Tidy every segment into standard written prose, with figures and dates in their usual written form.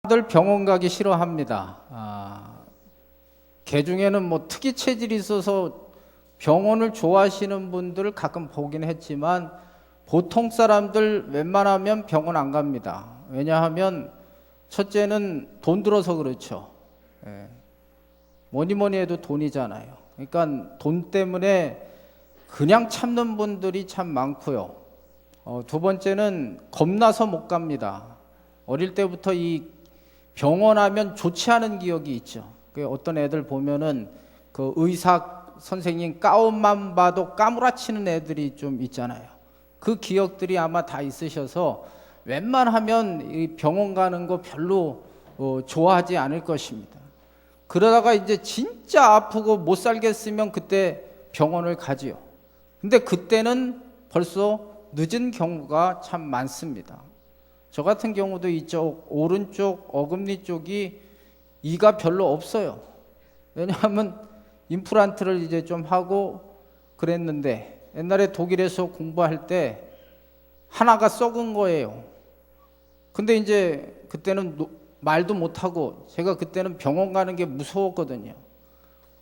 다들 병원 가기 싫어합니다. 개 중에는 뭐 특이 체질이 있어서 병원을 좋아하시는 분들을 가끔 보긴 했지만 보통 사람들 웬만하면 병원 안 갑니다. 왜냐하면 첫째는 돈 들어서 그렇죠. 뭐니 해도 돈이잖아요. 그러니까 돈 때문에 그냥 참는 분들이 참 많고요. 두 번째는 겁나서 못 갑니다. 어릴 때부터 이 병원 하면 좋지 않은 기억이 있죠. 어떤 애들 보면은 그 의사 선생님 가운만 봐도 까무라치는 애들이 좀 있잖아요. 그 기억들이 아마 다 있으셔서 웬만하면 이 병원 가는 거 별로 좋아하지 않을 것입니다. 그러다가 이제 진짜 아프고 못 살겠으면 그때 병원을 가지요. 근데 그때는 벌써 늦은 경우가 참 많습니다. 저 같은 경우도 이쪽 오른쪽 어금니 쪽이 이가 별로 없어요. 왜냐하면 임플란트를 이제 좀 하고 그랬는데 옛날에 독일에서 공부할 때 하나가 썩은 거예요. 근데 이제 그때는 말도 못하고 제가 그때는 병원 가는 게 무서웠거든요.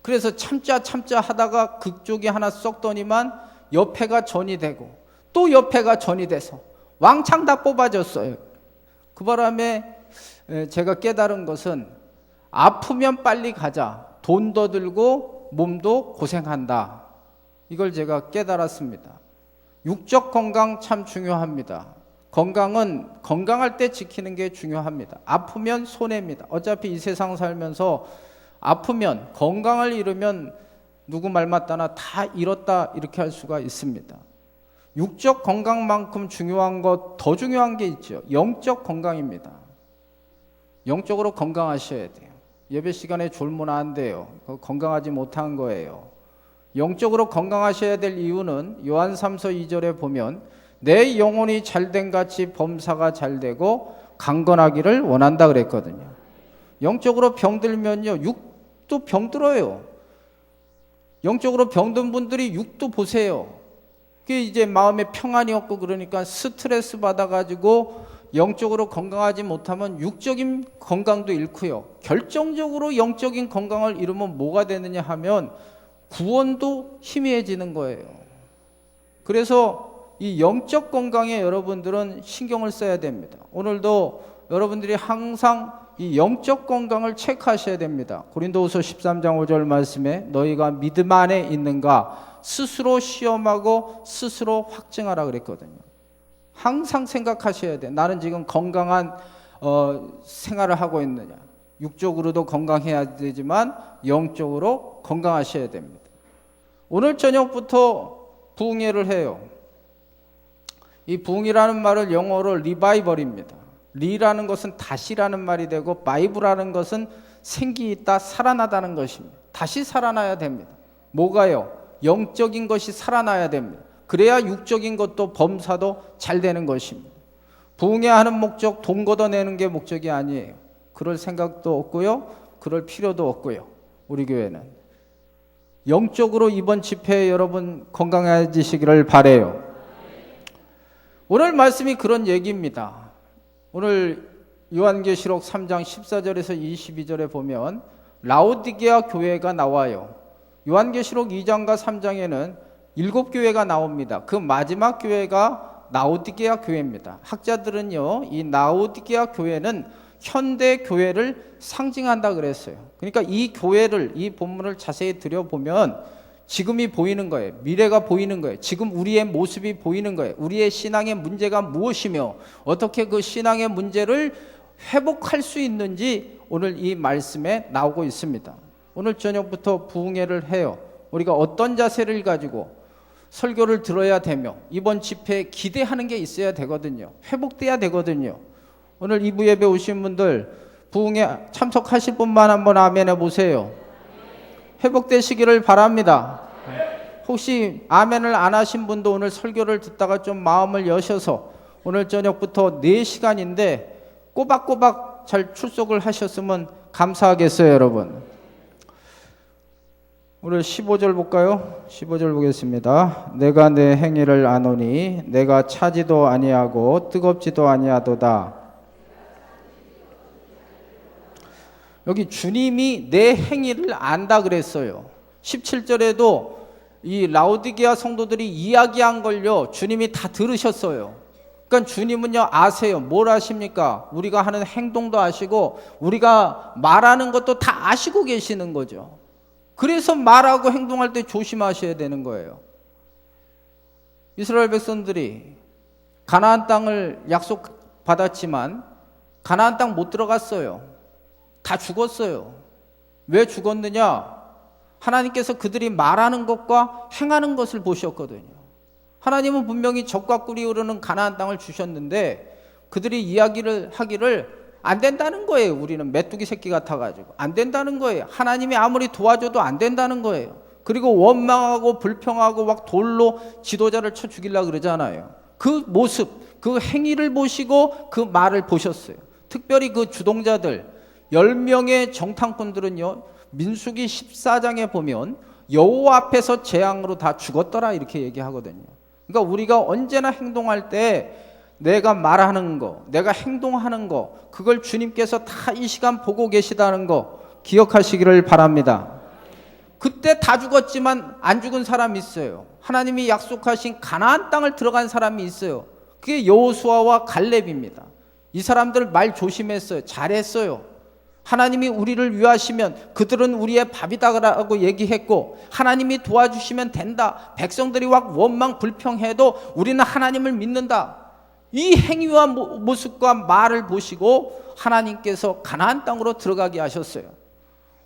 그래서 참자 하다가 그쪽이 하나 썩더니만 옆에가 전이 되고 또 옆에가 전이 돼서 왕창 다 뽑아졌어요. 그 바람에 제가 깨달은 것은 아프면 빨리 가자. 돈 더 들고 몸도 고생한다. 이걸 제가 깨달았습니다. 육적 건강 참 중요합니다. 건강은 건강할 때 지키는 게 중요합니다. 아프면 손해입니다. 어차피 이 세상 살면서 아프면 건강을 잃으면 누구 말 맞다나 다 잃었다 이렇게 할 수가 있습니다. 육적 건강만큼 중요한 것 더 중요한 게 있죠. 영적 건강입니다. 영적으로 건강하셔야 돼요. 예배 시간에 졸면 안 돼요. 건강하지 못한 거예요. 영적으로 건강하셔야 될 이유는 요한 3서 2절에 보면 내 영혼이 잘된 같이 범사가 잘되고 강건하기를 원한다 그랬거든요. 영적으로 병들면요 육도 병들어요. 영적으로 병든 분들이 육도 보세요. 그게 이제 마음에 평안이 없고 그러니까 스트레스 받아가지고 영적으로 건강하지 못하면 육적인 건강도 잃고요. 결정적으로 영적인 건강을 잃으면 뭐가 되느냐 하면 구원도 희미해지는 거예요. 그래서 이 영적 건강에 여러분들은 신경을 써야 됩니다. 오늘도 여러분들이 항상 이 영적 건강을 체크하셔야 됩니다. 고린도후서 13장 5절 말씀에 너희가 믿음 안에 있는가 스스로 시험하고 스스로 확증하라 그랬거든요. 항상 생각하셔야 돼. 나는 지금 건강한 생활을 하고 있느냐. 육적으로도 건강해야 되지만 영적으로 건강하셔야 됩니다. 오늘 저녁부터 부흥회를 해요. 이 부흥이라는 말을 영어로 리바이벌입니다. 리라는 것은 다시라는 말이 되고 바이브라는 것은 생기 있다, 살아나다는 것입니다. 다시 살아나야 됩니다. 뭐가요? 영적인 것이 살아나야 됩니다. 그래야 육적인 것도 범사도 잘 되는 것입니다. 부흥회 하는 목적 돈 걷어내는 게 목적이 아니에요. 그럴 생각도 없고요. 그럴 필요도 없고요. 우리 교회는 영적으로 이번 집회에 여러분 건강해지시기를 바라요. 오늘 말씀이 그런 얘기입니다. 오늘 요한계시록 3장 14절에서 22절에 보면 라오디게아 교회가 나와요. 요한계시록 2장과 3장에는 7교회가 나옵니다. 그 마지막 교회가 라오디게아 교회입니다. 학자들은요, 이 라오디게아 교회는 현대 교회를 상징한다 그랬어요. 그러니까 이 교회를, 이 본문을 자세히 들여보면 지금이 보이는 거예요. 미래가 보이는 거예요. 지금 우리의 모습이 보이는 거예요. 우리의 신앙의 문제가 무엇이며 어떻게 그 신앙의 문제를 회복할 수 있는지 오늘 이 말씀에 나오고 있습니다. 오늘 저녁부터 부흥회를 해요. 우리가 어떤 자세를 가지고 설교를 들어야 되며 이번 집회에 기대하는 게 있어야 되거든요. 회복돼야 되거든요. 오늘 2부 예배 오신 분들 부흥회 참석하실 분만 한번 아멘 해보세요. 회복되시기를 바랍니다. 혹시 아멘을 안 하신 분도 오늘 설교를 듣다가 좀 마음을 여셔서 오늘 저녁부터 4시간인데 꼬박꼬박 잘 출석을 하셨으면 감사하겠어요, 여러분. 오늘 15절 볼까요? 15절 보겠습니다. 내가 내 행위를 아노니 내가 차지도 아니하고 뜨겁지도 아니하도다. 여기 주님이 내 행위를 안다 그랬어요. 17절에도 이 라오디게아 성도들이 이야기한 걸요, 주님이 다 들으셨어요. 그러니까 주님은요, 아세요. 뭘 아십니까? 우리가 하는 행동도 아시고 우리가 말하는 것도 다 아시고 계시는 거죠. 그래서 말하고 행동할 때 조심하셔야 되는 거예요. 이스라엘 백성들이 가나안 땅을 약속받았지만 가나안 땅 못 들어갔어요. 다 죽었어요. 왜 죽었느냐? 하나님께서 그들이 말하는 것과 행하는 것을 보셨거든요. 하나님은 분명히 적과 꿀이 흐르는 가나안 땅을 주셨는데 그들이 이야기를 하기를 안 된다는 거예요. 우리는 메뚜기 새끼 같아가지고 안 된다는 거예요. 하나님이 아무리 도와줘도 안 된다는 거예요. 그리고 원망하고 불평하고 막 돌로 지도자를 쳐 죽이려고 그러잖아요. 그 모습, 그 행위를 보시고 그 말을 보셨어요. 특별히 그 주동자들 10명의 정탐꾼들은요, 민수기 14장에 보면 여호와 앞에서 재앙으로 다 죽었더라 이렇게 얘기하거든요. 그러니까 우리가 언제나 행동할 때 내가 말하는 거, 내가 행동하는 거, 그걸 주님께서 다 이 시간 보고 계시다는 거 기억하시기를 바랍니다. 그때 다 죽었지만 안 죽은 사람이 있어요. 하나님이 약속하신 가나안 땅을 들어간 사람이 있어요. 그게 여호수아와 갈렙입니다. 이 사람들 말 조심했어요. 잘했어요. 하나님이 우리를 위하시면 그들은 우리의 밥이다라고 얘기했고, 하나님이 도와주시면 된다. 백성들이 막 원망 불평해도 우리는 하나님을 믿는다. 이 행위와 모습과 말을 보시고 하나님께서 가나안 땅으로 들어가게 하셨어요.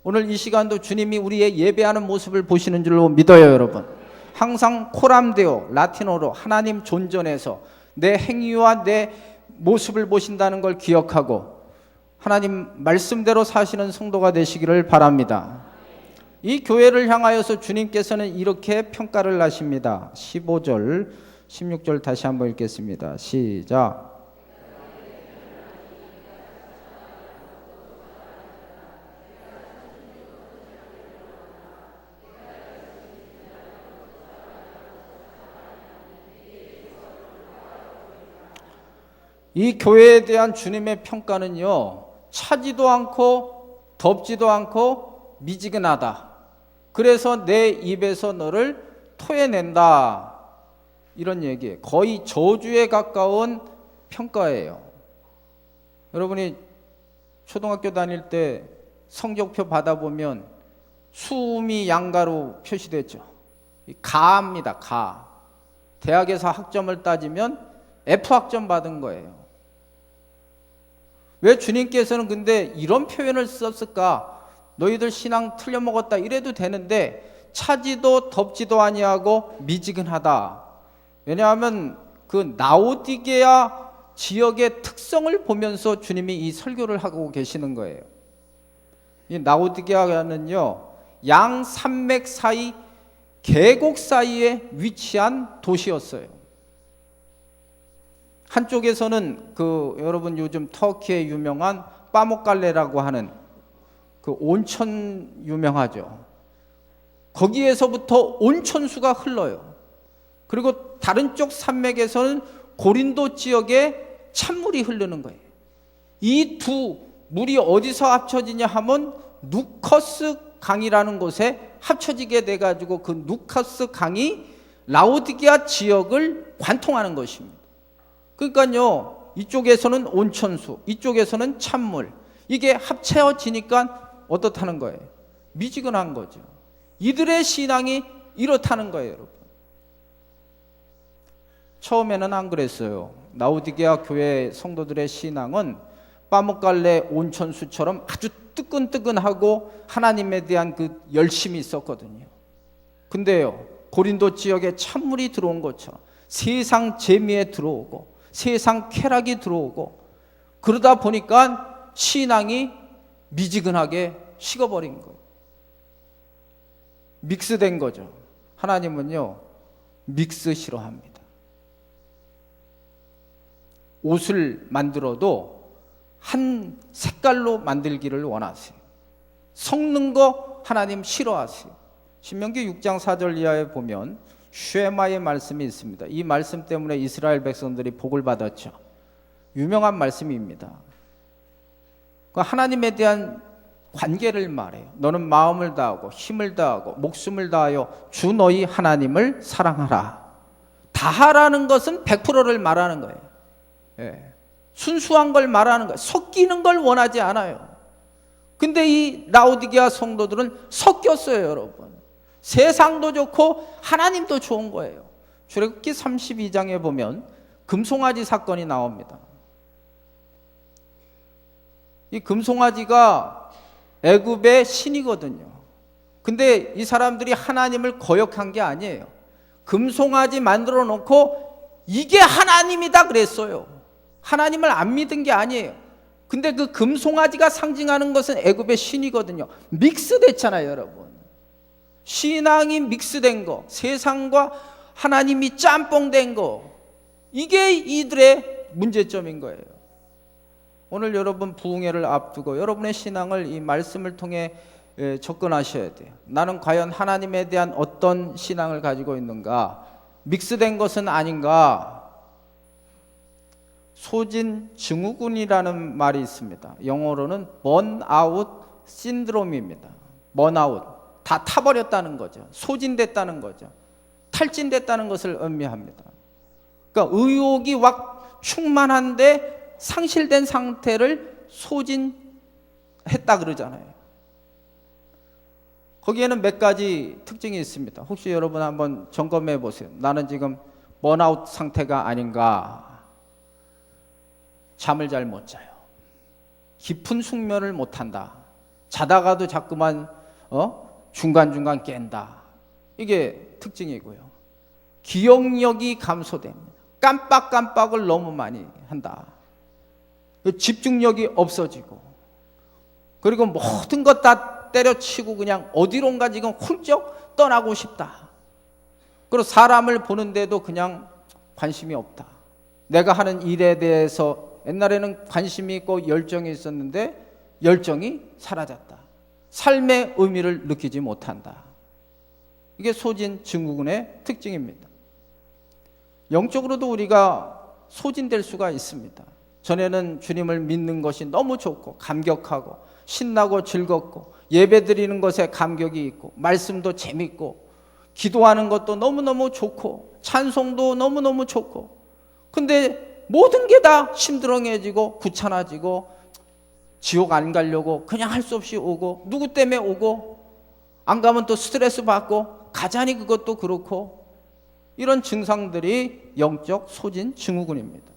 오늘 이 시간도 주님이 우리의 예배하는 모습을 보시는 줄로 믿어요, 여러분. 항상 코람데오, 라틴어로 하나님 존전에서 내 행위와 내 모습을 보신다는 걸 기억하고 하나님 말씀대로 사시는 성도가 되시기를 바랍니다. 이 교회를 향하여서 주님께서는 이렇게 평가를 하십니다. 15절, 16절 다시 한번 읽겠습니다. 시작. 이 교회에 대한 주님의 평가는요, 차지도 않고 덥지도 않고 미지근하다. 그래서 내 입에서 너를 토해낸다. 이런 얘기예요. 거의 저주에 가까운 평가예요. 여러분이 초등학교 다닐 때 성적표 받아보면 수음이 양가로 표시됐죠. 가입니다. 가. 대학에서 학점을 따지면 F학점 받은 거예요. 왜 주님께서는 근데 이런 표현을 썼을까? 너희들 신앙 틀려먹었다 이래도 되는데 차지도 덥지도 아니하고 미지근하다. 왜냐하면 그 라오디게아 지역의 특성을 보면서 주님이 이 설교를 하고 계시는 거예요. 이 라오디게아는요, 양산맥 사이 계곡 사이에 위치한 도시였어요. 한쪽에서는 여러분 요즘 터키에 유명한 빠목갈레라고 하는 그 온천 유명하죠. 거기에서부터 온천수가 흘러요. 그리고 다른 쪽 산맥에서는 고린도 지역에 찬물이 흐르는 거예요. 이 두 물이 어디서 합쳐지냐 하면 누커스 강이라는 곳에 합쳐지게 돼가지고 그 누커스 강이 라오디게아 지역을 관통하는 것입니다. 그러니까요, 이쪽에서는 온천수, 이쪽에서는 찬물, 이게 합쳐지니까 어떻다는 거예요? 미지근한 거죠. 이들의 신앙이 이렇다는 거예요, 여러분. 처음에는 안 그랬어요. 라오디게아 교회 성도들의 신앙은 빠목갈레 온천수처럼 아주 뜨끈뜨끈하고 하나님에 대한 그 열심이 있었거든요. 근데요, 고린도 지역에 찬물이 들어온 것처럼 세상 재미에 들어오고 세상 쾌락이 들어오고 그러다 보니까 신앙이 미지근하게 식어버린 거예요. 믹스된 거죠. 하나님은요, 믹스 싫어합니다. 옷을 만들어도 한 색깔로 만들기를 원하세요. 섞는 거 하나님 싫어하세요. 신명기 6장 4절 이하에 보면 쉐마의 말씀이 있습니다. 이 말씀 때문에 이스라엘 백성들이 복을 받았죠. 유명한 말씀입니다. 하나님에 대한 관계를 말해요. 너는 마음을 다하고 힘을 다하고 목숨을 다하여 주 너희 하나님을 사랑하라. 다하라는 것은 100%를 말하는 거예요. 예. 순수한 걸 말하는 거예요. 섞이는 걸 원하지 않아요. 근데 이 라오디게아 성도들은 섞였어요, 여러분. 세상도 좋고 하나님도 좋은 거예요. 출애굽기 32장에 보면 금송아지 사건이 나옵니다. 이 금송아지가 애굽의 신이거든요. 근데 이 사람들이 하나님을 거역한 게 아니에요. 금송아지 만들어 놓고 이게 하나님이다 그랬어요. 하나님을 안 믿은 게 아니에요. 근데 그 금송아지가 상징하는 것은 애굽의 신이거든요. 믹스됐잖아요, 여러분. 신앙이 믹스된 거, 세상과 하나님이 짬뽕된 거, 이게 이들의 문제점인 거예요. 오늘 여러분 부흥회를 앞두고 여러분의 신앙을 이 말씀을 통해 접근하셔야 돼요. 나는 과연 하나님에 대한 어떤 신앙을 가지고 있는가? 믹스된 것은 아닌가? 소진 증후군이라는 말이 있습니다. 영어로는 번아웃 신드롬입니다. 번아웃, 다 타버렸다는 거죠. 소진됐다는 거죠. 탈진됐다는 것을 의미합니다. 그러니까 의욕이 막 충만한데 상실된 상태를 소진했다 그러잖아요. 거기에는 몇 가지 특징이 있습니다. 혹시 여러분 한번 점검해 보세요. 나는 지금 번아웃 상태가 아닌가? 잠을 잘 못 자요. 깊은 숙면을 못 한다. 자다가도 자꾸만 중간중간 깬다. 이게 특징이고요. 기억력이 감소됩니다. 깜빡깜빡을 너무 많이 한다. 집중력이 없어지고, 그리고 모든 것 다 때려치고 그냥 어디론가 지금 훌쩍 떠나고 싶다. 그리고 사람을 보는데도 그냥 관심이 없다. 내가 하는 일에 대해서 옛날에는 관심이 있고 열정이 있었는데 열정이 사라졌다. 삶의 의미를 느끼지 못한다. 이게 소진 증후군의 특징입니다. 영적으로도 우리가 소진될 수가 있습니다. 전에는 주님을 믿는 것이 너무 좋고 감격하고 신나고 즐겁고 예배 드리는 것에 감격이 있고 말씀도 재밌고 기도하는 것도 너무너무 좋고 찬송도 너무너무 좋고, 근데 모든 게 다 심드렁해지고 귀찮아지고 지옥 안 가려고 그냥 할 수 없이 오고, 누구 때문에 오고, 안 가면 또 스트레스 받고 가자니 그것도 그렇고, 이런 증상들이 영적 소진 증후군입니다.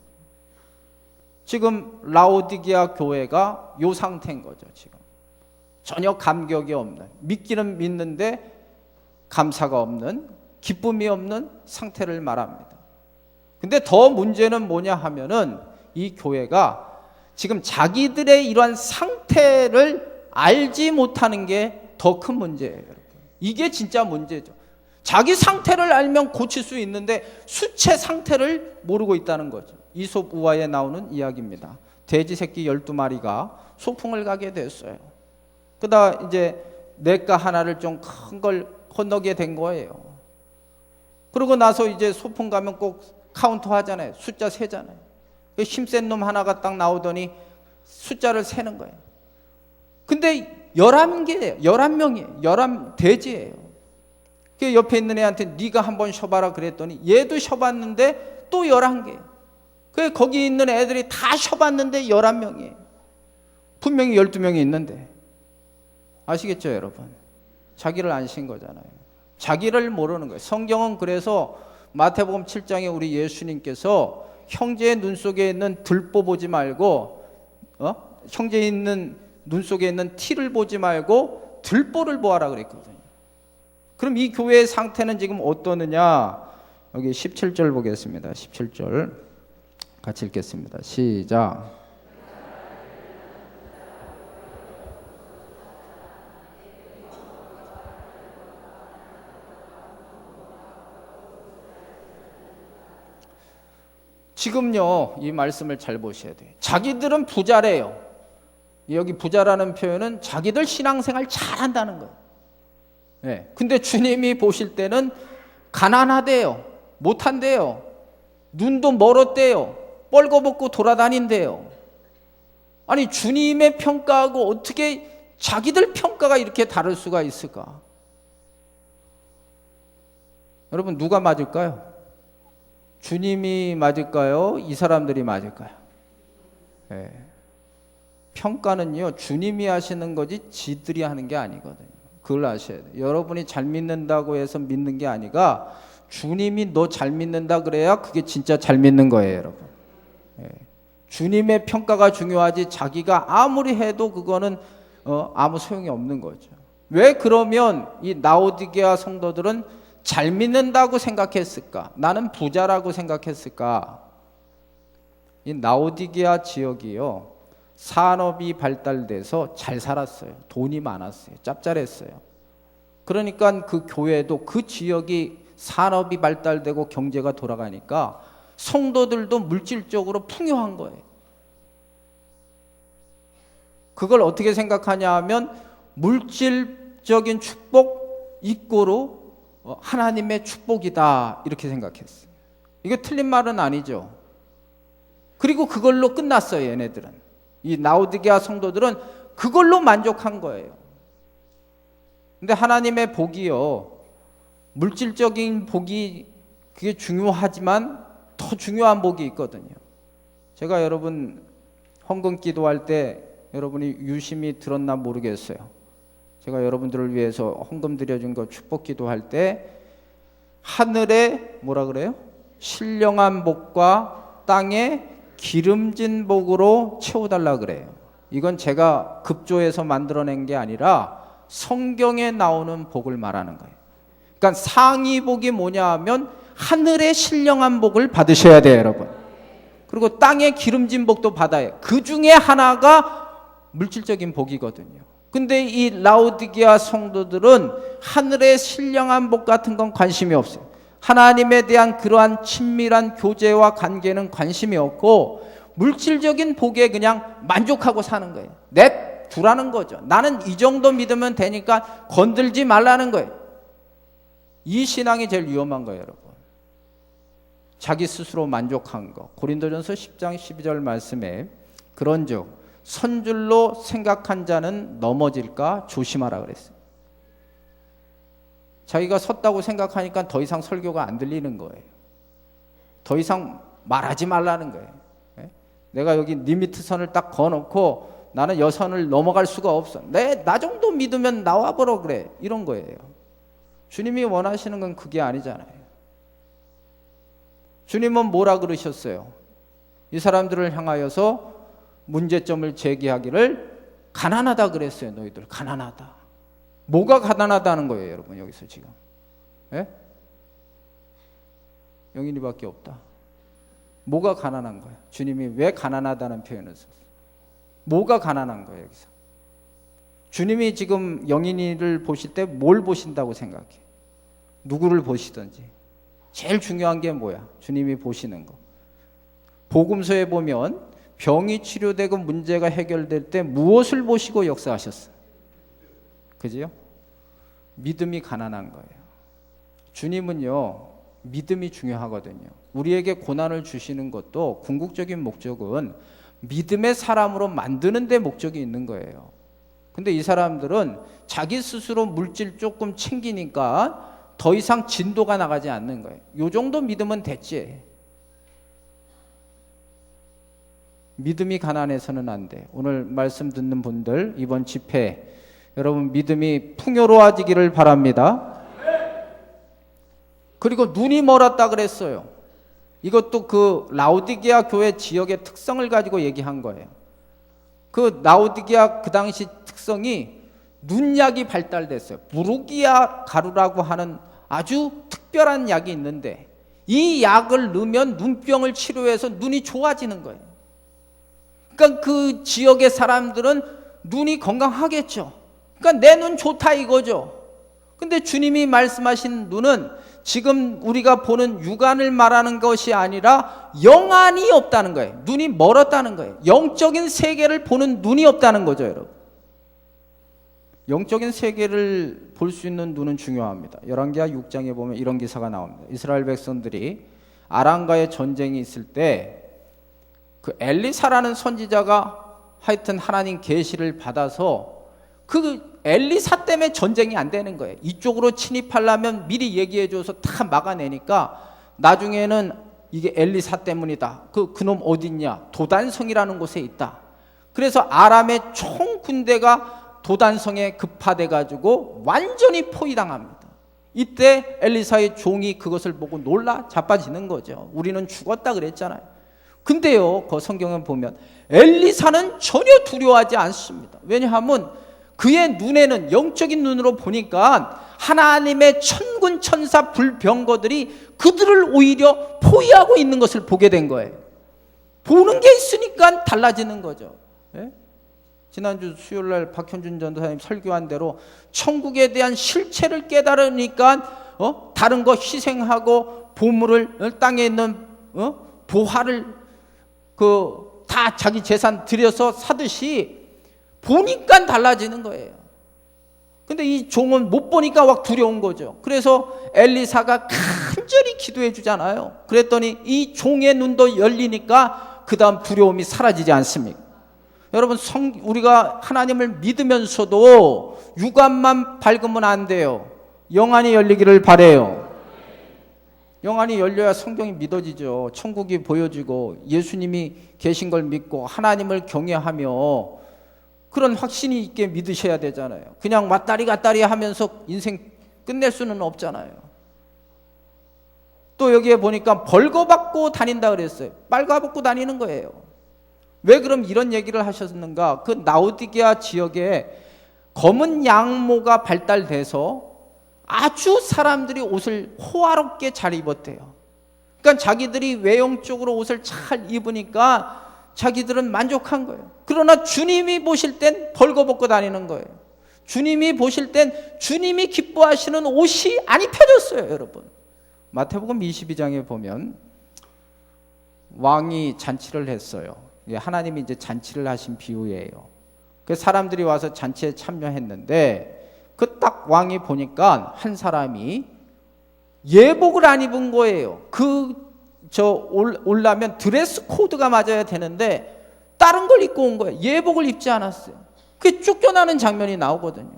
지금 라오디게아 교회가 이 상태인 거죠. 지금 전혀 감격이 없는, 믿기는 믿는데 감사가 없는, 기쁨이 없는 상태를 말합니다. 근데 더 문제는 뭐냐 하면은 이 교회가 지금 자기들의 이러한 상태를 알지 못하는 게 더 큰 문제예요. 이게 진짜 문제죠. 자기 상태를 알면 고칠 수 있는데 수체 상태를 모르고 있다는 거죠. 이솝 우화에 나오는 이야기입니다. 돼지 새끼 12마리가 소풍을 가게 됐어요. 그러다 이제 냇가 하나를 좀 큰 걸 건너게 된 거예요. 그러고 나서 이제 소풍 가면 꼭 카운터 하잖아요. 숫자 세잖아요. 힘센 놈 하나가 딱 나오더니 숫자를 세는 거예요. 근데 11개예요. 11명이에요. 11돼지예요. 그 옆에 있는 애한테 네가 한번 쉬어봐라 그랬더니 얘도 쉬어봤는데 또 11개예요. 그 거기 있는 애들이 다 쉬어봤는데 11명이에요. 분명히 12명이 있는데. 아시겠죠, 여러분? 자기를 안 쉰 거잖아요. 자기를 모르는 거예요. 성경은 그래서 마태복음 7장에 우리 예수님께서 형제의 눈 속에 있는 들보 보지 말고, 형제 있는 눈 속에 있는 티를 보지 말고 들보를 보아라 그랬거든요. 그럼 이 교회의 상태는 지금 어떠느냐? 여기 17절 보겠습니다. 17절 같이 읽겠습니다. 시작. 지금요, 이 말씀을 잘 보셔야 돼요. 자기들은 부자래요. 여기 부자라는 표현은 자기들 신앙생활 잘한다는 거예요. 네. 근데 주님이 보실 때는 가난하대요. 못한대요. 눈도 멀었대요. 뻘거벗고 돌아다닌대요. 아니, 주님의 평가하고 어떻게 자기들 평가가 이렇게 다를 수가 있을까? 여러분, 누가 맞을까요? 주님이 맞을까요? 이 사람들이 맞을까요? 네. 평가는요, 주님이 하시는 거지 지들이 하는 게 아니거든요. 그걸 아셔야 돼요. 여러분이 잘 믿는다고 해서 믿는 게 아니라 주님이 너 잘 믿는다 그래야 그게 진짜 잘 믿는 거예요, 여러분. 네. 주님의 평가가 중요하지 자기가 아무리 해도 그거는 아무 소용이 없는 거죠. 왜 그러면 이 라오디게아 성도들은 잘 믿는다고 생각했을까? 나는 부자라고 생각했을까? 이 라오디게아 지역이요, 산업이 발달돼서 잘 살았어요. 돈이 많았어요. 짭짤했어요. 그러니까 그 교회도, 그 지역이 산업이 발달되고 경제가 돌아가니까 성도들도 물질적으로 풍요한 거예요. 그걸 어떻게 생각하냐 하면 물질적인 축복 이꼬르 하나님의 축복이다, 이렇게 생각했어요. 이게 틀린 말은 아니죠. 그리고 그걸로 끝났어요. 얘네들은, 이 라오디게아 성도들은 그걸로 만족한 거예요. 근데 하나님의 복이요, 물질적인 복이 그게 중요하지만 더 중요한 복이 있거든요. 제가 여러분 헌금 기도할 때 여러분이 유심히 들었나 모르겠어요. 제가 여러분들을 위해서 헌금 드려준 거 축복 기도할 때 하늘에 뭐라 그래요? 신령한 복과 땅에 기름진 복으로 채워달라 그래요. 이건 제가 급조해서 만들어낸 게 아니라 성경에 나오는 복을 말하는 거예요. 그러니까 상위 복이 뭐냐 하면 하늘의 신령한 복을 받으셔야 돼요, 여러분. 그리고 땅의 기름진 복도 받아요. 그 중에 하나가 물질적인 복이거든요. 근데 이 라오디게아 성도들은 하늘의 신령한 복 같은 건 관심이 없어요. 하나님에 대한 그러한 친밀한 교제와 관계는 관심이 없고 물질적인 복에 그냥 만족하고 사는 거예요. 냅두라는 거죠. 나는 이 정도 믿으면 되니까 건들지 말라는 거예요. 이 신앙이 제일 위험한 거예요, 여러분. 자기 스스로 만족한 거. 고린도전서 10장 12절 말씀에 그런즉 선줄로 생각한 자는 넘어질까 조심하라 그랬어요. 자기가 섰다고 생각하니까 더 이상 설교가 안 들리는 거예요. 더 이상 말하지 말라는 거예요. 내가 여기 리미트 선을 딱 거놓고 나는 여선을 넘어갈 수가 없어. 나 정도 믿으면 나와보라 그래. 이런 거예요. 주님이 원하시는 건 그게 아니잖아요. 주님은 뭐라 그러셨어요? 이 사람들을 향하여서 문제점을 제기하기를 가난하다 그랬어요. 너희들 가난하다. 뭐가 가난하다는 거예요, 여러분? 여기서 지금 영인이밖에 없다. 뭐가 가난한 거야? 주님이 왜 가난하다는 표현을 썼어요? 뭐가 가난한 거예요, 여기서? 주님이 지금 영인이를 보실 때 뭘 보신다고 생각해? 누구를 보시든지 제일 중요한 게 뭐야? 주님이 보시는 거. 복음서에 보면 병이 치료되고 문제가 해결될 때 무엇을 보시고 역사하셨어요? 그죠? 믿음이 가난한 거예요. 주님은요, 믿음이 중요하거든요. 우리에게 고난을 주시는 것도 궁극적인 목적은 믿음의 사람으로 만드는 데 목적이 있는 거예요. 근데 이 사람들은 자기 스스로 물질 조금 챙기니까 더 이상 진도가 나가지 않는 거예요. 요 정도 믿으면 됐지. 믿음이 가난해서는 안 돼. 오늘 말씀 듣는 분들 이번 집회 여러분 믿음이 풍요로워지기를 바랍니다. 그리고 눈이 멀었다 그랬어요. 이것도 그 라오디게아 교회 지역의 특성을 가지고 얘기한 거예요. 그 라오디게아 그 당시 특성이 눈약이 발달됐어요. 부르기아 가루라고 하는 아주 특별한 약이 있는데 이 약을 넣으면 눈병을 치료해서 눈이 좋아지는 거예요. 그러니까 그 지역의 사람들은 눈이 건강하겠죠. 그러니까 내 눈 좋다 이거죠. 근데 주님이 말씀하신 눈은 지금 우리가 보는 육안을 말하는 것이 아니라 영안이 없다는 거예요. 눈이 멀었다는 거예요. 영적인 세계를 보는 눈이 없다는 거죠, 여러분. 영적인 세계를 볼 수 있는 눈은 중요합니다. 열왕기하 6장에 보면 이런 기사가 나옵니다. 이스라엘 백성들이 아람과의 전쟁이 있을 때 그 엘리사라는 선지자가 하여튼 하나님 계시를 받아서 그 엘리사 때문에 전쟁이 안 되는 거예요. 이쪽으로 침입하려면 미리 얘기해줘서 다 막아내니까 나중에는 이게 엘리사 때문이다. 그놈 어딨냐? 도단성이라는 곳에 있다. 그래서 아람의 총 군대가 도단성에 급파돼가지고 완전히 포위당합니다. 이때 엘리사의 종이 그것을 보고 놀라 자빠지는 거죠. 우리는 죽었다 그랬잖아요. 근데요, 그 성경에 보면 엘리사는 전혀 두려워하지 않습니다. 왜냐하면 그의 눈에는, 영적인 눈으로 보니까 하나님의 천군 천사 불병거들이 그들을 오히려 포위하고 있는 것을 보게 된 거예요. 보는 게 있으니까 달라지는 거죠. 예? 지난주 수요일날 박현준 전도사님 설교한 대로 천국에 대한 실체를 깨달으니까 다른 거 희생하고 보물을 땅에 있는 보화를 다 자기 재산 들여서 사듯이 보니까 달라지는 거예요. 근데 이 종은 못 보니까 막 두려운 거죠. 그래서 엘리사가 간절히 기도해 주잖아요. 그랬더니 이 종의 눈도 열리니까 그 다음 두려움이 사라지지 않습니까? 여러분, 우리가 하나님을 믿으면서도 육안만 밝으면 안 돼요. 영안이 열리기를 바라요. 영안이 열려야 성경이 믿어지죠. 천국이 보여지고 예수님이 계신 걸 믿고 하나님을 경외하며 그런 확신이 있게 믿으셔야 되잖아요. 그냥 왔다리 갔다리 하면서 인생 끝낼 수는 없잖아요. 또 여기에 보니까 벌거벗고 다닌다 그랬어요. 빨가벗고 다니는 거예요. 왜 그럼 이런 얘기를 하셨는가? 그 라오디게아 지역에 검은 양모가 발달돼서 아주 사람들이 옷을 호화롭게 잘 입었대요. 그러니까 자기들이 외형적으로 옷을 잘 입으니까 자기들은 만족한 거예요. 그러나 주님이 보실 땐 벌거벗고 다니는 거예요. 주님이 보실 땐 주님이 기뻐하시는 옷이 안 입혀졌어요, 여러분. 마태복음 22장에 보면 왕이 잔치를 했어요. 하나님이 이제 잔치를 하신 비유예요. 그 사람들이 와서 잔치에 참여했는데 그 딱 왕이 보니까 한 사람이 예복을 안 입은 거예요. 올라면 드레스 코드가 맞아야 되는데 다른 걸 입고 온 거예요. 예복을 입지 않았어요. 그게 쫓겨나는 장면이 나오거든요.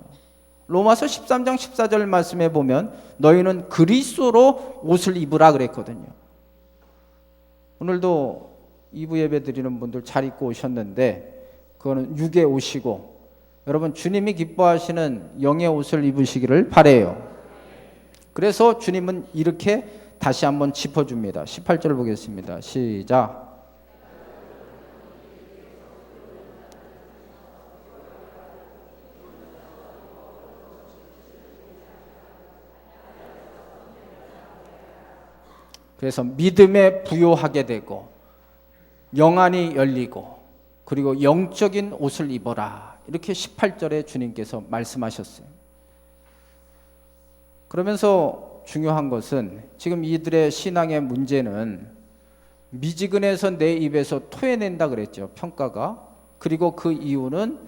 로마서 13장 14절 말씀에 보면 너희는 그리스도로 옷을 입으라 그랬거든요. 오늘도 2부 예배 드리는 분들 잘 입고 오셨는데 그거는 육의 옷이고, 여러분 주님이 기뻐하시는 영의 옷을 입으시기를 바라요. 그래서 주님은 이렇게 다시 한번 짚어줍니다. 18절 보겠습니다. 시작. 그래서 믿음에 부요하게 되고 영안이 열리고 그리고 영적인 옷을 입어라, 이렇게 18절에 주님께서 말씀하셨어요. 그러면서 중요한 것은 지금 이들의 신앙의 문제는 미지근해서 내 입에서 토해낸다 그랬죠, 평가가. 그리고 그 이유는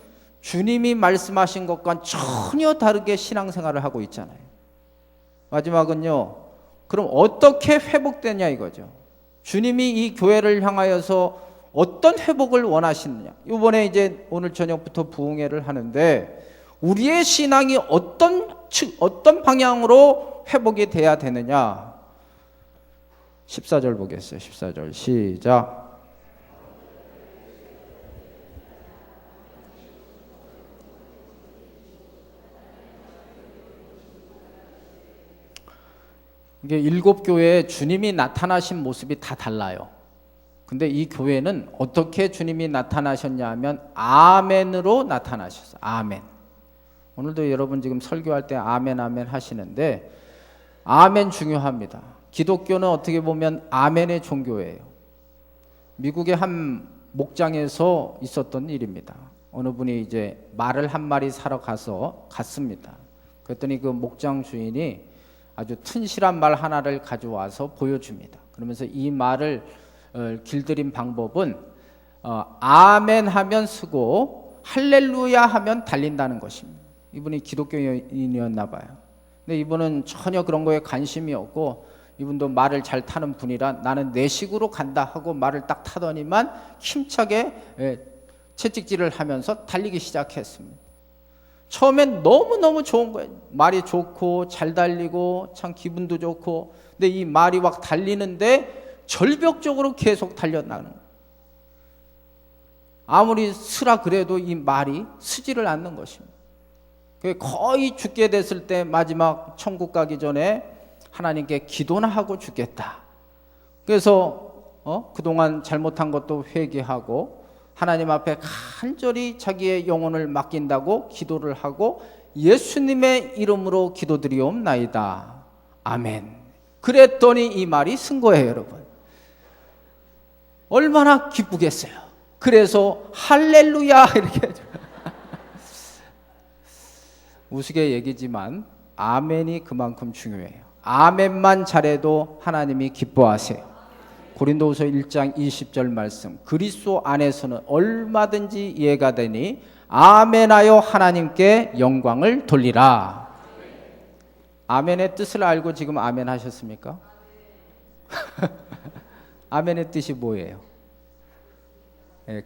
주님이 말씀하신 것과 전혀 다르게 신앙생활을 하고 있잖아요. 마지막은요, 그럼 어떻게 회복되냐 이거죠. 주님이 이 교회를 향하여서 어떤 회복을 원하시느냐. 이번에 이제 오늘 저녁부터 부흥회를 하는데 우리의 신앙이 어떤 방향으로 회복이 돼야 되느냐. 14절 보겠어요. 14절 시작. 이게 7교회에 주님이 나타나신 모습이 다 달라요. 근데 이 교회는 어떻게 주님이 나타나셨냐 하면 아멘으로 나타나셨어요. 아멘. 오늘도 여러분 지금 설교할 때 아멘 아멘 하시는데 아멘 중요합니다. 기독교는 어떻게 보면 아멘의 종교예요. 미국의 한 목장에서 있었던 일입니다. 어느 분이 이제 말을 한 마리 사러 갔습니다. 그랬더니 그 목장 주인이 아주 튼실한 말 하나를 가져와서 보여줍니다. 그러면서 이 말을 길들인 방법은 아멘 하면 쓰고 할렐루야 하면 달린다는 것입니다. 이분이 기독교인이었나 봐요. 근데 이분은 전혀 그런 거에 관심이 없고, 이분도 말을 잘 타는 분이라 나는 내 식으로 간다 하고 말을 딱 타더니만 힘차게 채찍질을 하면서 달리기 시작했습니다. 처음엔 너무너무 좋은 거예요. 말이 좋고 잘 달리고 참 기분도 좋고. 근데 이 말이 막 달리는데 절벽적으로 계속 달려나가는 거예요. 아무리 쓰라 그래도 이 말이 쓰지를 않는 것입니다. 거의 죽게 됐을 때 마지막 천국 가기 전에 하나님께 기도나 하고 죽겠다. 그래서 그동안 잘못한 것도 회개하고 하나님 앞에 간절히 자기의 영혼을 맡긴다고 기도를 하고 예수님의 이름으로 기도드리옵나이다. 아멘. 그랬더니 이 말이 쓴 거예요, 여러분. 얼마나 기쁘겠어요. 그래서 할렐루야 이렇게 우스개 얘기지만 아멘이 그만큼 중요해요. 아멘만 잘해도 하나님이 기뻐하세요. 고린도후서 1장 20절 말씀, 그리스도 안에서는 얼마든지 이해가 되니 아멘하여 하나님께 영광을 돌리라. 아멘의 뜻을 알고 지금 아멘 하셨습니까? 아멘의 뜻이 뭐예요?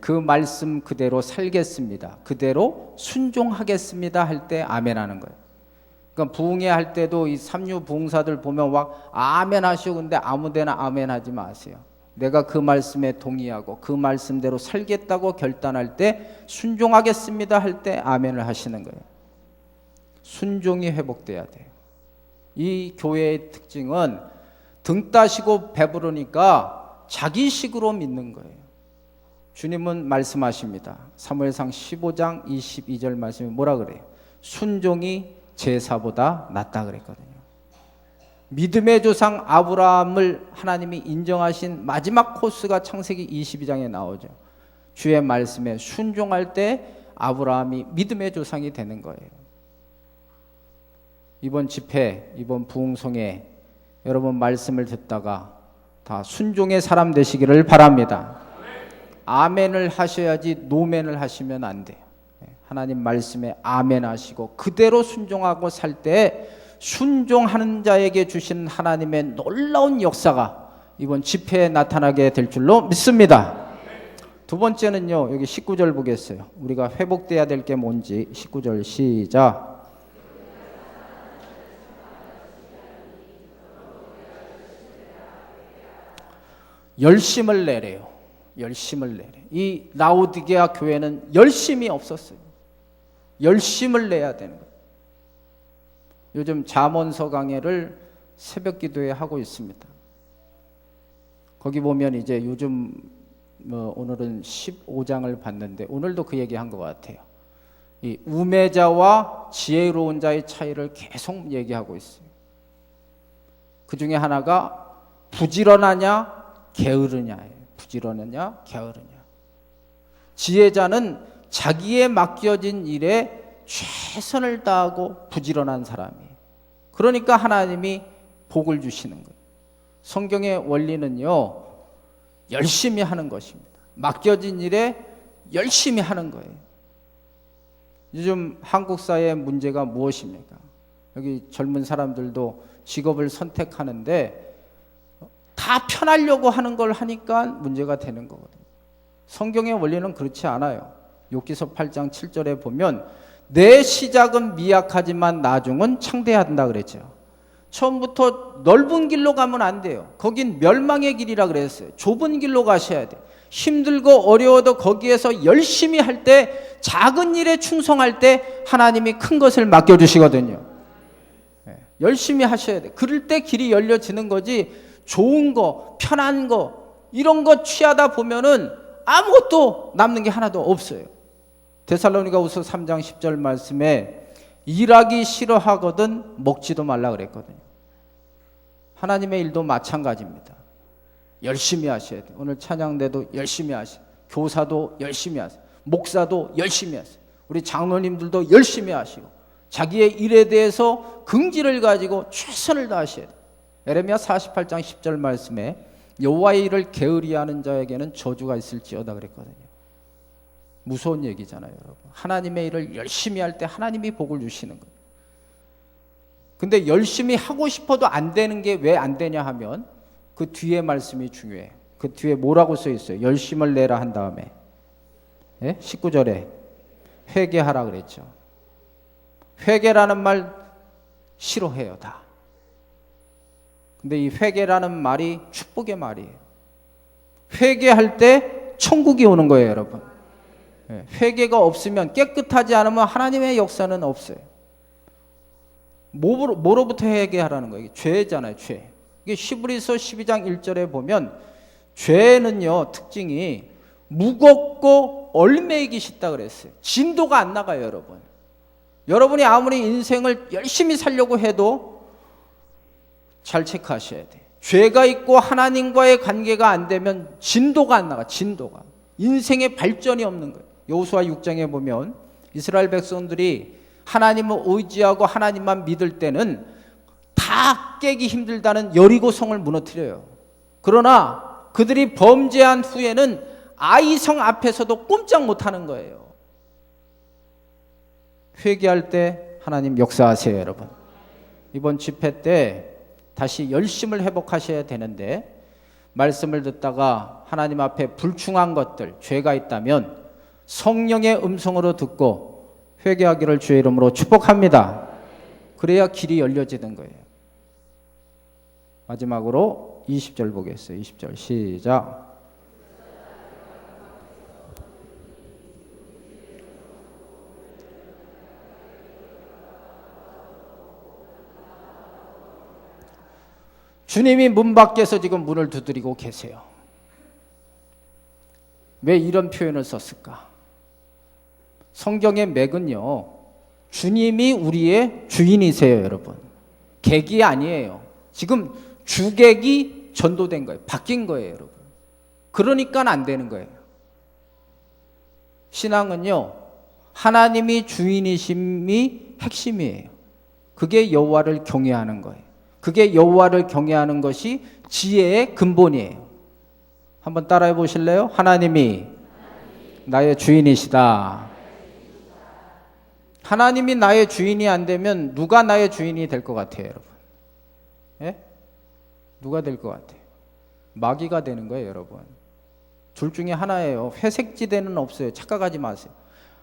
그 말씀 그대로 살겠습니다, 그대로 순종하겠습니다 할 때 아멘 하는 거예요. 그러니까 부흥회 할 때도 이 삼류 부흥사들 보면 막 아멘 하시고, 근데 아무데나 아멘 하지 마세요. 내가 그 말씀에 동의하고 그 말씀대로 살겠다고 결단할 때 순종하겠습니다 할 때 아멘을 하시는 거예요. 순종이 회복돼야 돼요. 이 교회의 특징은 등 따시고 배부르니까 자기식으로 믿는 거예요. 주님은 말씀하십니다. 사무엘상 15장 22절 말씀이 뭐라 그래요? 순종이 제사보다 낫다 그랬거든요. 믿음의 조상 아브라함을 하나님이 인정하신 마지막 코스가 창세기 22장에 나오죠. 주의 말씀에 순종할 때 아브라함이 믿음의 조상이 되는 거예요. 이번 집회, 이번 부흥성에 여러분 말씀을 듣다가 다 순종의 사람 되시기를 바랍니다. 아멘을 하셔야지 노멘을 하시면 안 돼요. 하나님 말씀에 아멘 하시고 그대로 순종하고 살 때 순종하는 자에게 주신 하나님의 놀라운 역사가 이번 집회에 나타나게 될 줄로 믿습니다. 두 번째는요, 여기 19절 보겠어요. 우리가 회복돼야 될 게 뭔지. 19절 시작. 열심을 내래요. 열심을 내래. 이 라오디게아 교회는 열심이 없었어요. 열심을 내야 되는 거예요. 요즘 잠언서 강해를 새벽 기도에 하고 있습니다. 거기 보면 이제 요즘 오늘은 15장을 봤는데 오늘도 그 얘기한 것 같아요. 이 우매자와 지혜로운 자의 차이를 계속 얘기하고 있어요. 그 중에 하나가 부지런하냐 게으르냐예요. 부지런하냐 게으르냐. 지혜자는 자기에 맡겨진 일에 최선을 다하고 부지런한 사람이에요. 그러니까 하나님이 복을 주시는 거예요. 성경의 원리는요, 열심히 하는 것입니다. 맡겨진 일에 열심히 하는 거예요. 요즘 한국 사회의 문제가 무엇입니까? 여기 젊은 사람들도 직업을 선택하는데 다 편하려고 하는 걸 하니까 문제가 되는 거거든요. 성경의 원리는 그렇지 않아요. 욥기서 8장 7절에 보면 내 시작은 미약하지만 나중은 창대한다 그랬죠. 처음부터 넓은 길로 가면 안 돼요. 거긴 멸망의 길이라 그랬어요. 좁은 길로 가셔야 돼요. 힘들고 어려워도 거기에서 열심히 할 때, 작은 일에 충성할 때 하나님이 큰 것을 맡겨주시거든요. 열심히 하셔야 돼요. 그럴 때 길이 열려지는 거지, 좋은 거, 편한 거, 이런 거 취하다 보면은 아무것도 남는 게 하나도 없어요. 데살로니가후서 3장 10절 말씀에 일하기 싫어하거든 먹지도 말라 그랬거든요. 하나님의 일도 마찬가지입니다. 열심히 하셔야 돼요. 오늘 찬양대도 열심히 하세요. 교사도 열심히 하세요. 목사도 열심히 하세요. 우리 장로님들도 열심히 하시고 자기의 일에 대해서 긍지를 가지고 최선을 다하셔야 돼요. 에레미야 48장 10절 말씀에 여호와의 일을 게으리하는 자에게는 저주가 있을지어다 그랬거든요. 무서운 얘기잖아요, 여러분. 하나님의 일을 열심히 할 때 하나님이 복을 주시는 거예요. 근데 열심히 하고 싶어도 안 되는 게 왜 안 되냐 하면 그 뒤에 말씀이 중요해요. 그 뒤에 뭐라고 써 있어요? 열심을 내라 한 다음에 19절에 회개하라 그랬죠. 회개라는 말 싫어해요, 다. 근데 이 회개라는 말이 축복의 말이에요. 회개할 때 천국이 오는 거예요, 여러분. 회개가 없으면, 깨끗하지 않으면 하나님의 역사는 없어요. 뭐로부터 회개하라는 거예요? 죄잖아요, 죄. 이게 히브리서 12장 1절에 보면 죄는요, 특징이 무겁고 얼매이기 쉽다 그랬어요. 진도가 안 나가요, 여러분. 여러분이 아무리 인생을 열심히 살려고 해도 잘 체크하셔야 돼요. 죄가 있고 하나님과의 관계가 안 되면 진도가 안 나가, 진도가. 인생의 발전이 없는 거예요. 여호수아 6장에 보면 이스라엘 백성들이 하나님을 의지하고 하나님만 믿을 때는 다 깨기 힘들다는 여리고성을 무너뜨려요. 그러나 그들이 범죄한 후에는 아이성 앞에서도 꼼짝 못하는 거예요. 회개할 때 하나님 역사하세요, 여러분. 이번 집회 때 다시 열심을 회복하셔야 되는데, 말씀을 듣다가 하나님 앞에 불충한 것들, 죄가 있다면 성령의 음성으로 듣고 회개하기를 주의 이름으로 축복합니다. 그래야 길이 열려지는 거예요. 마지막으로 20절 보겠어요. 20절 시작. 주님이 문 밖에서 지금 문을 두드리고 계세요. 왜 이런 표현을 썼을까? 성경의 맥은요, 주님이 우리의 주인이세요, 여러분. 객이 아니에요. 지금 주객이 전도된 거예요. 바뀐 거예요, 여러분. 그러니까 안 되는 거예요. 신앙은요, 하나님이 주인이심이 핵심이에요. 그게 여호와를 경외하는 거예요. 그게 여호와를 경외하는 것이 지혜의 근본이에요. 한번 따라해 보실래요? 하나님이 나의 주인이시다. 하나님이 나의 주인이 안 되면 누가 나의 주인이 될 것 같아요, 여러분? 예? 누가 될 것 같아요? 마귀가 되는 거예요, 여러분. 둘 중에 하나예요. 회색지대는 없어요. 착각하지 마세요.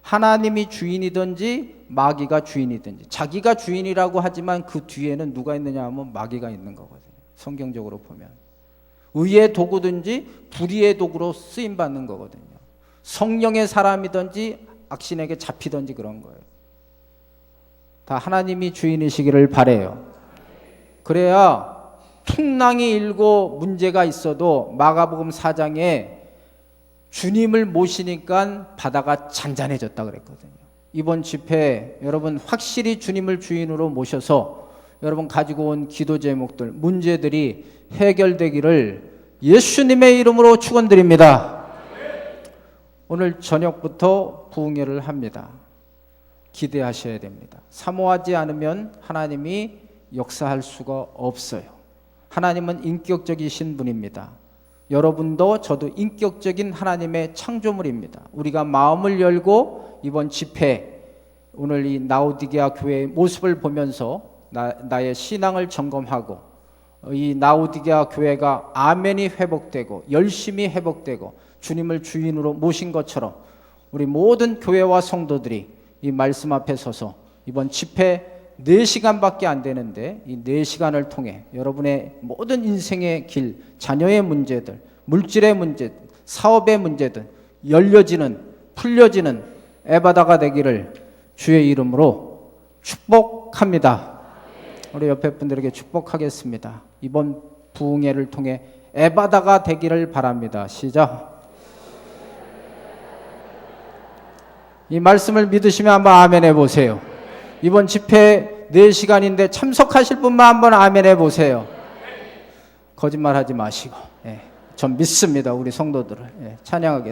하나님이 주인이든지 마귀가 주인이든지. 자기가 주인이라고 하지만 그 뒤에는 누가 있느냐 하면 마귀가 있는 거거든요. 성경적으로 보면. 의의 도구든지 불의의 도구로 쓰임받는 거거든요. 성령의 사람이든지 악신에게 잡히든지 그런 거예요. 다 하나님이 주인이시기를 바라요. 그래야 풍랑이 일고 문제가 있어도 마가복음 4장에 주님을 모시니까 바다가 잔잔해졌다 그랬거든요. 이번 집회 여러분 확실히 주님을 주인으로 모셔서 여러분 가지고 온 기도 제목들, 문제들이 해결되기를 예수님의 이름으로 축원드립니다. 오늘 저녁부터 부흥회를 합니다. 기대하셔야 됩니다. 사모하지 않으면 하나님이 역사할 수가 없어요. 하나님은 인격적이신 분입니다. 여러분도 저도 인격적인 하나님의 창조물입니다. 우리가 마음을 열고 이번 집회, 오늘 이 라오디게아 교회의 모습을 보면서 나의 신앙을 점검하고 이 라오디게아 교회가 아멘이 회복되고 열심히 회복되고 주님을 주인으로 모신 것처럼 우리 모든 교회와 성도들이 이 말씀 앞에 서서 이번 집회 4시간밖에 안 되는데 이 4시간을 통해 여러분의 모든 인생의 길, 자녀의 문제들, 물질의 문제, 사업의 문제들 열려지는, 풀려지는 에바다가 되기를 주의 이름으로 축복합니다. 우리 옆에 분들에게 축복하겠습니다. 이번 부흥회를 통해 에바다가 되기를 바랍니다. 시작. 이 말씀을 믿으시면 한번 아멘 해보세요. 이번 집회 4시간인데 참석하실 분만 한번 아멘 해보세요. 거짓말하지 마시고 전 믿습니다. 우리 성도들을 찬양하겠습니다.